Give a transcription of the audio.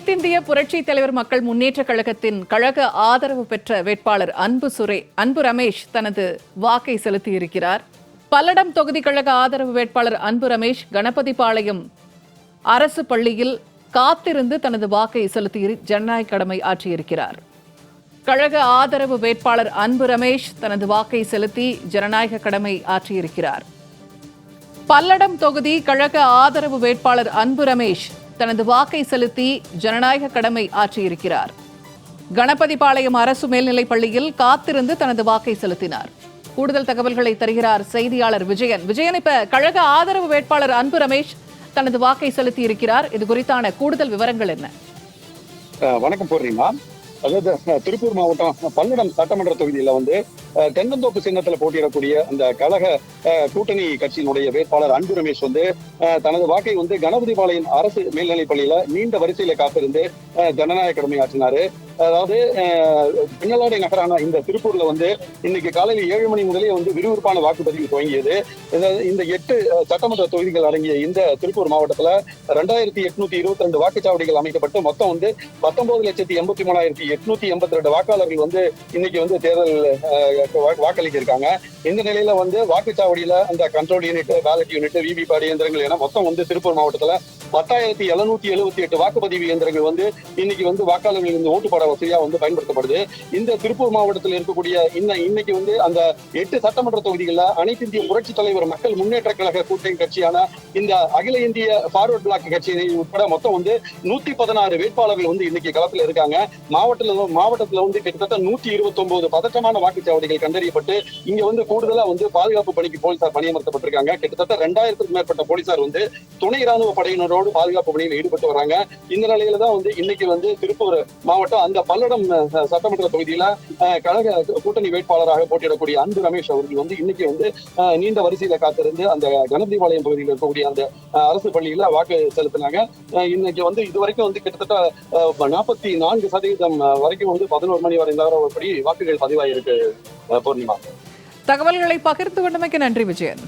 அனைத்திந்திய புரட்சி தலைவர் மக்கள் முன்னேற்ற கழகத்தின் கழக ஆதரவு பெற்ற வேட்பாளர் அன்பு ரமேஷ் தனது வாக்கை செலுத்தியிருக்கிறார். பல்லடம் தொகுதி கழக ஆதரவு வேட்பாளர் அன்பு ரமேஷ் கணபதிபாளையம் அரசு பள்ளியில் காத்திருந்து தனது வாக்கை செலுத்தி ஜனநாயக கடமை ஆற்றியிருக்கிறார். கழக ஆதரவு வேட்பாளர் அன்பு ரமேஷ் தனது வாக்கை செலுத்தி ஜனநாயக கடமை ஆற்றியிருக்கிறார். பல்லடம் தொகுதி கழக ஆதரவு வேட்பாளர் அன்பு ரமேஷ் தனது வாக்கை செலுத்தி ஜனநாயக கடமை ஆற்றியிருக்கிறார். கணபதிபாளையம் அரசு மேல்நிலைப் பள்ளியில் காத்திருந்து தனது வாக்கை செலுத்தினார். கூடுதல் தகவல்களை தருகிறார் செய்தியாளர் விஜயன். இப்ப கழக ஆதரவு வேட்பாளர் அன்பு ரமேஷ் தனது வாக்கை செலுத்தி இருக்கிறார். இது குறித்தான கூடுதல் விவரங்கள் என்ன? வணக்கம் பூர்ணிமா. அதாவது திருப்பூர் மாவட்டம் பல்லடம் சட்டமன்ற தொகுதியில தென்னந்தோப்பு சின்னத்துல போட்டியிடக்கூடிய அந்த கழக கூட்டணி கட்சியினுடைய வேட்பாளர் அன்பு ரமேஷ் தனது வாக்கை கணபதிபாளையம் அரசு மேல்நிலைப் பள்ளியில நீண்ட வரிசையில காத்திருந்து ஜனநாயக கடமை ஆற்றினாரு. அதாவது பின்னலாடை நகரான இந்த திருப்பூர்ல இன்னைக்கு காலையில் 7 மணி முதலே விறுவிறுப்பான வாக்குப்பதிவு துவங்கியது. இந்த 8 சட்டமன்ற தொகுதிகள் அடங்கிய இந்த திருப்பூர் மாவட்டத்துல 2822 வாக்குச்சாவடிகள் அமைக்கப்பட்டு மொத்தம் 19,83,882 வாக்காளர்கள் இன்னைக்கு தேர்தல் வாக்களிக்க இருக்காங்க. இந்த நிலையில வாக்குச்சாவடியில அந்த control unit, ballot unit, VVPAT இயந்திரங்கள் என மொத்தம் திருப்பூர் மாவட்டத்துல 10,778 வாக்குப்பதிவு இயந்திரங்கள் இன்னைக்கு வாக்காளர்கள் ஓட்டு போட வசதியா பயன்படுத்தப்படுது. இந்த திருப்பூர் மாவட்டத்தில் இருக்கக்கூடிய இன்னைக்கு அந்த 8 சட்டமன்ற தொகுதிகளில் அனைத்து இந்திய புரட்சி தலைவர் மக்கள் முன்னேற்ற கழக கூட்டணி கட்சியான இந்த அகில இந்திய ஃபார்வர்ட் பிளாக் கட்சியை உட்பட மொத்தம் 116 வேட்பாளர்கள் இன்னைக்கு களத்தில் இருக்காங்க. மாவட்டத்துல கிட்டத்தட்ட 129 பதற்றமான வாக்குச்சாவடிகள் கண்டறியப்பட்டு இங்க கூடுதலா பாதுகாப்பு பணிக்கு போலீசார் பணியமர்த்தப்பட்டிருக்காங்க. கிட்டத்தட்ட 2000க்கும் மேற்பட்ட போலீசார் துணை ராணுவ படையினரோடு பாதுகாப்பு பணியில் ஈடுபட்டு வராங்க. இந்த நிலையில தான் இன்னைக்கு திருப்பூர் மாவட்டம் அந்த பல்லடம் சட்டமன்ற தொகுதியில கழக கூட்டணி வேட்பாளராக போட்டியிடக்கூடிய அன்பு ரமேஷ் அவர்கள் இன்னைக்கு நீண்ட வரிசையில காத்திருந்து அந்த கணபதிபாளையம் பகுதியில் இருக்கக்கூடிய அந்த அரசு பள்ளியில வாக்கு செலுத்தினாங்க. இன்னைக்கு இதுவரைக்கும் கிட்டத்தட்ட 44% வரைக்கும் 11 மணி வரை நிலவரப்படி வாக்குகள் பதிவாயிருக்கு. பூர்ணிமா, தகவல்களை பகிர்ந்து கொண்டமைக்கு நன்றி விஜயன்.